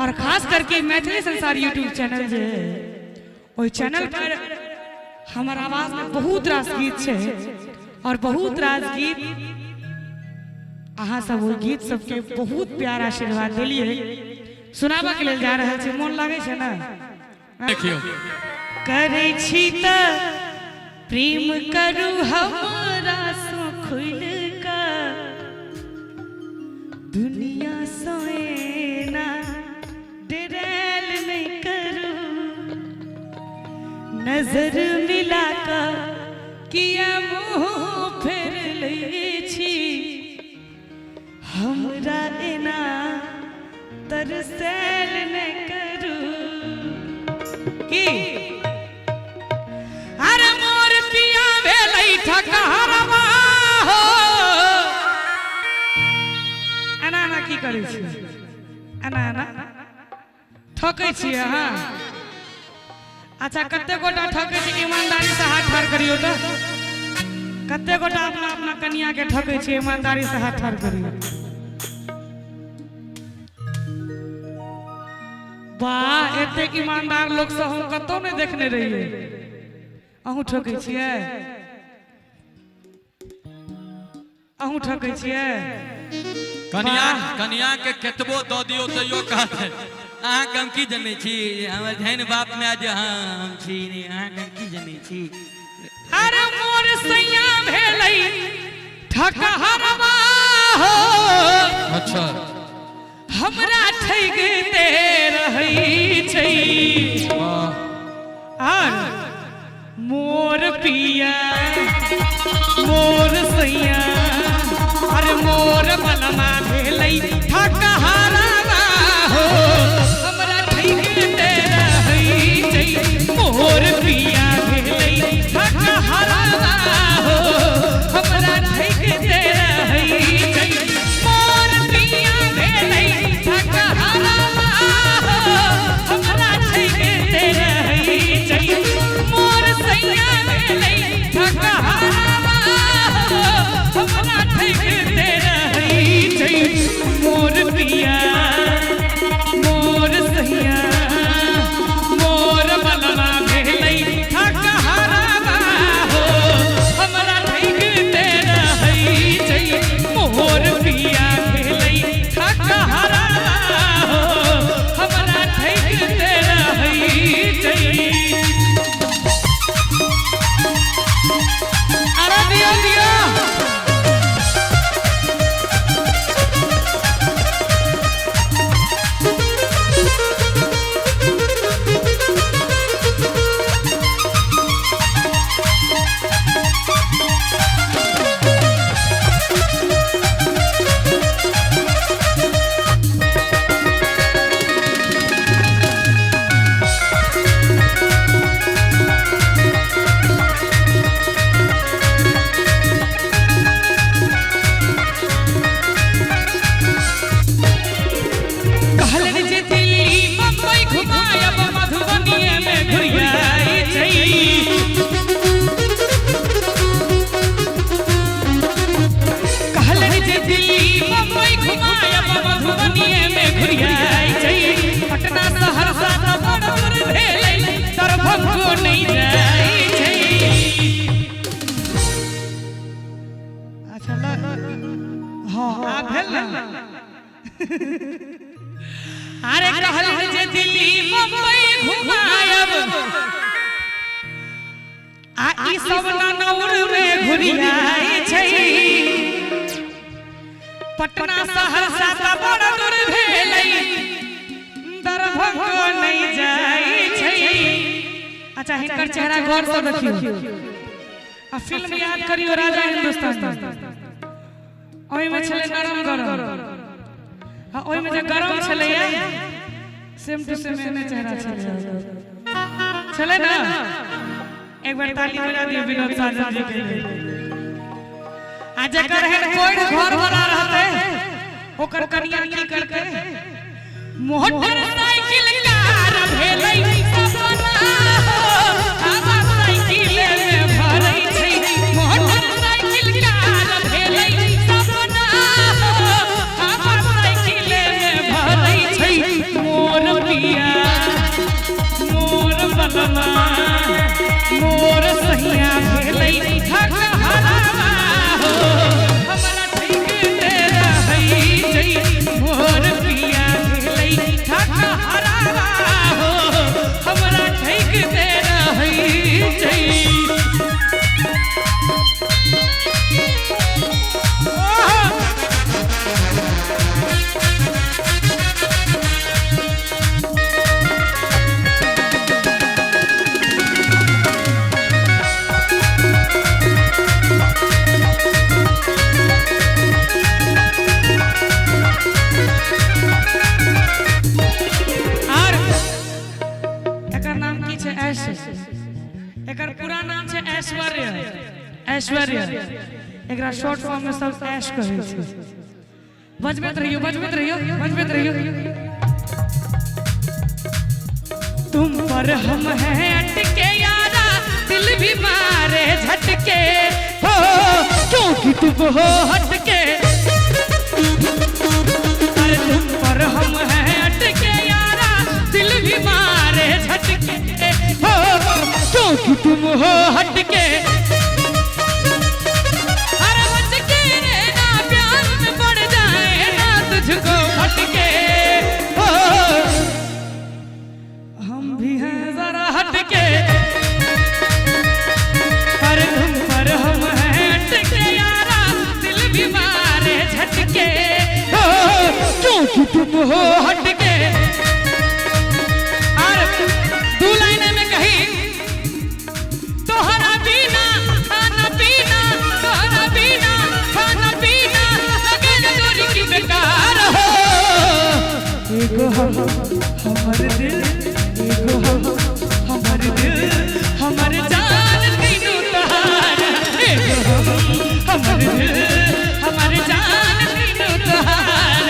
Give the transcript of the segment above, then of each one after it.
और खास करके मैथिली संसार यूट्यूब चैनल जे ओई चैनल पर हमार आवाज में बहुत रास गीत छे और बहुत रास गीत अहाँ सब वो गीत सबके बहुत प्यार आशीर्वाद दिलिए सुनाबा के लेल जा रहल छी। मन लागे छे ना देखियो करे छी त प्रेम करू हमरा सो खुल का दुनिया सोएना डरेल नहीं करू नजर मिला का किया मुंह फेर ले छी हमरा एना तरसेल नहीं करू की अरे मोर पिया भेलै ठकहरवा हो एना एना की करै छी एना एना ठकै छी अहाँ। अच्छा कते गोटा ठकै छी ईमानदारी से हाथ ठाड़ करियो तो कते गोटा अपना अपना कन्या के ठकै छी ईमानदारी से हाथ ठाड़ करियो। वाह एते ईमानदार लोग से हम कतो नहीं देखने रहिए। अहूँ ठकै छियै अहूँ ठकै छियै कन्या कन्या के केतबो द दियो तइयो कहत अहाँ कम की जनै छी हमर धन बाप में आज हम छी ने अहाँ कम की जनै छी। अरे मोर सैया भेलै ठकहरवा हो अच्छा हमरा ठगते रहै छै और मोर पिया मोर सैया अरे मोर बलमा भेलै ठकहरवा हो हमरा ठगते रहै छै मोर पिया भेलै ठकहरवा हो हमरा ठगते रहै छै मोर पिया भेलै ठकहरवा हो हमरा ठगते रहै छै मोर सैया भेलै ठकहरवा हो हमरा ठगते रहै छै मोर पिया मोर सैया मोर बलमा भेलै ठकहरवा हो हमरा ठगते रहै छै मोर पिया भेलै ठकहरवा हो हमरा ठगते रहै छै। अरे दियो दियो अरे कहल जे दिल्ली मुंबई घुमायब आ ई सब ननौर में घुरियाई छै पटना सहरसा त बड़ दूर भेलै दरभंगा नहीं जाई छै। अच्छा हिनकर चेहरा गौर से देखियो आ फिल्म याद करियो राजा हिंदुस्तान ओई में छले नरम गरम हाँ ओई में जे गरम छले सेम टू सेम एने चेहरा छले ना एक बार ताली बजा दियो विनोद साजन जी के लिए। आ जकर है कोई घर बना रहते ओकर कन्या की करते मोटरसाइकिल कार भेलै सपना हो आवा साइकिल में भरै छै मोटरसाइकिल कार भेलै सपना हो आवा साइकिल में भरै छै ऐश्वर्या एकरा शॉर्ट फॉर्म में सब ऐश कहै छै। बजबैत रहियो बजबैत रहियो बजबैत रहियो। तुम पर हम हैं अटके यारा दिल भी मारे झटके हो क्योंकि तुम हो हटके। अरे तुम पर हम हैं अटके यारा दिल भी मारे झटके हो क्योंकि तुम हो हटके। अरे बच के रहना प्यार में पड़ जाए ना तुझको हटके हो हम भी हैं जरा हटके। अरे तुम पर हम हैं अटके यारा दिल भी मारे झटके हो क्योंकि तुम हो हटके। और दो लाइनें में कही तोहरा बिना खाना पीना तोहरा बिना खाना पीना लगे जोरी की बेकार हो। एगो हम हमर दिल एगो हम हमर दिल हमर जान तीनों तोहार। एगो हम हमर दिल हमर जान तीनों तोहार।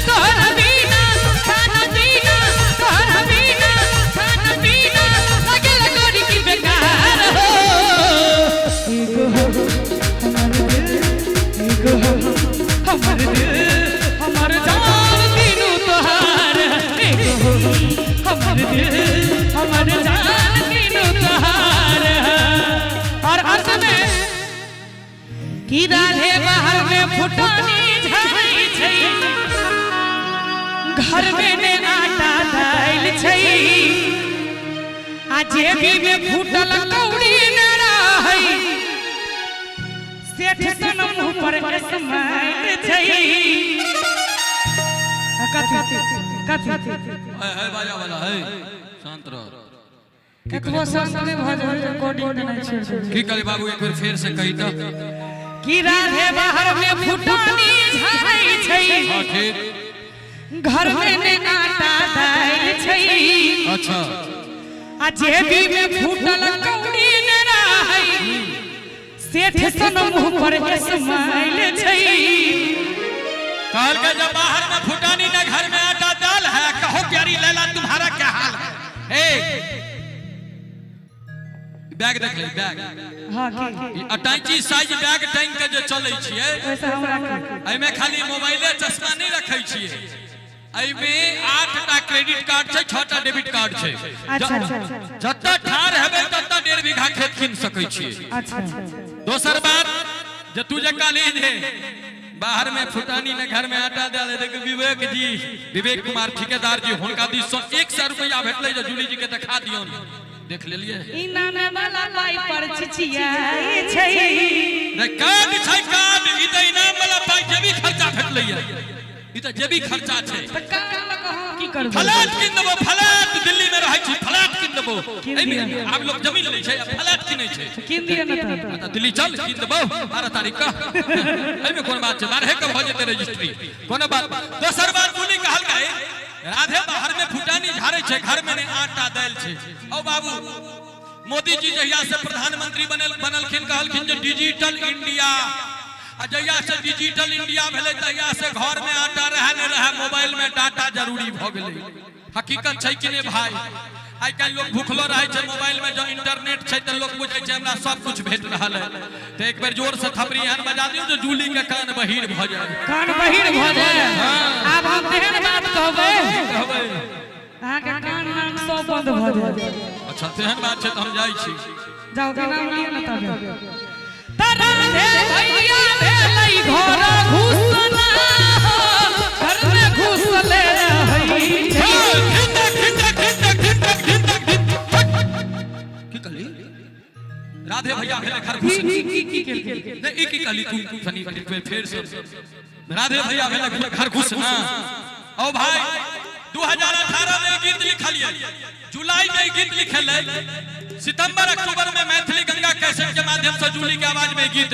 तोहरा बिना खाना पीना तोहरा बिना खाना पीना लगे जोरी की बेकार हो। एगो हम हमर दिल एगो हम हमर दिल हमर जान तीनों तोहार। एगो हम हमर दिल हमर जान तीनों तोहार। और अंत में कि राधे बाहर में फुटानी झाई छै घर में ने आटा दाल छै आ जेबी में फूटल कौड़ी न रहै सेठ सन मुंह पर स्माइल छै। कथी कथी है बाजा वाला है शांत रहो। कतबो संगे भजन रिकॉर्डिंग नहीं छेड़ की करे बाबू एक बार फिर से कही तो कि राधे बाहर में फुटानी झाई छै हां ठीक घर में ने आटा दाल छै। अच्छा आ जेबी में फूटल कौड़ी न रहै सेठ सन मुंह पर स्माइल छै। कहल के जब बाहर में फुटानी न घर में आटा दाल है कहो प्यारी लैला तुम्हारा क्या हाल है। ए बैग देख ले बैग हां की ई अटैची साइज बैग टांग के जे चलै छिए वैसे हमरा एहि में खाली मोबाइले चश्मा नहीं रखै छिए। एहि में 8 टा क्रेडिट कार्ड छै 6 टा डेबिट कार्ड छै। अच्छा जत्ता ठार हेबे तत्ता 1.5 बीघा खेत कीन सकै छिए। अच्छा दोसर बात जे तू जे कॉलेज है बाहर में फुटानी न घर में आटा डाले देख विवेक जी विवेक कुमार ठेकेदार जी हुनका दिस 100 रुपया भेटले जे जूली जी के देखा दियौ देख लेलिए। ई नामे वाला पाई पर छिछियाई छै रे कार्ड छै कार्ड ई त इनाम वाला पाई जे भी खर्चा भेटले ई त जे भी खर्चा छै त का कहो की करबो फ्लैट किन देबो फ्लैट दिल्ली में रहै छी फ्लैट किन देबो। एमे आब लोग जमीन लै छै फ्लैट किनै छै किन दिए न त दिल्ली चल किन देबो 12 तारीख का। एमे कोन बात छै 12 के भ जेते रजिस्ट्री कोनो बात। दोसर बात बोली कहल गए राधे बाहर में फुटानी झाड़े छै घर में ने आटा दाल छै। ओ बाबू मोदी जी जहिया से प्रधानमंत्री बनलखिन कहलखिन जे डिजिटल इंडिया आ जहिया से डिजिटल इंडिया भेले तहिया से घर में आटा रहे न रहे मोबाइल में डाटा जरूरी भ गेलै। हकीकत छै कि ने भाई आई काल लोग भूखलो रहे छै मोबाइल में जो इंटरनेट छै त लोग बुझै छै हमरा सब कुछ भेट रहल है। त एक बार जोर से थपरी हन बजा दियौ जो जूली के कान बहिर भ जाए कान बहिर भ जाए। आब हम तेहन बात कहबै अहाँ के कान नाम सब बंद भ जाए। अच्छा तेहन बात छै त हम जाइ छी जाओ के नाम लिया न तब त राधे भैया भेलै घर घुसना घर में घुसले रहै छै। राधे भैया भेले घर घुस की नहीं ई की कहली तू सनी फिर से राधे भैया भेले घर घुस ना। ओ भाई 2018 में गीत लिखलिए जुलाई में गीत लिखले सितंबर अक्टूबर में मैथिली गंगा कैसेट के माध्यम से जूली के आवाज में गीत